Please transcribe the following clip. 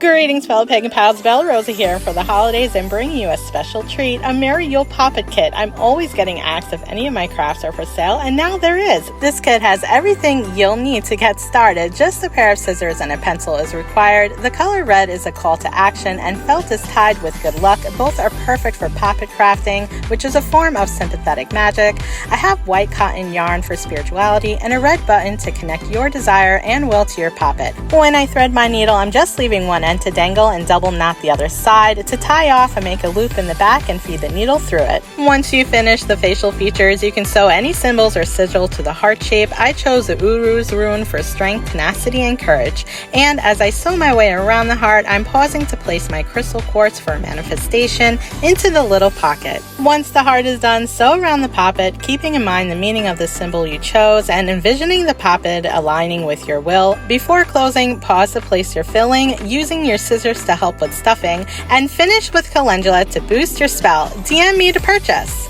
Greetings, fellow pagan pals. Bella Rosa here for the holidays and bringing you a special treat, a Merry Yule Poppet Kit. I'm always getting asked if any of my crafts are for sale, and now there is. This kit has everything you'll need to get started. Just a pair of scissors and a pencil is required. The color red is a call to action, and felt is tied with good luck. Both are perfect for poppet crafting, which is a form of sympathetic magic. I have white cotton yarn for spirituality and a red button to connect your desire and will to your poppet. When I thread my needle, I'm just leaving one end to dangle and double knot the other side. To tie off, I make a loop in the back and feed the needle through it. Once you finish the facial features, you can sew any symbols or sigil to the heart shape. I chose the Uru's rune for strength, tenacity, and courage. And as I sew my way around the heart, I'm pausing to place my crystal quartz for manifestation into the little pocket. Once the heart is done, sew around the poppet, keeping in mind the meaning of the symbol you chose and envisioning the poppet aligning with your will. Before closing, pause to place your filling, using your scissors to help with stuffing, and finish with calendula to boost your spell. DM me to purchase.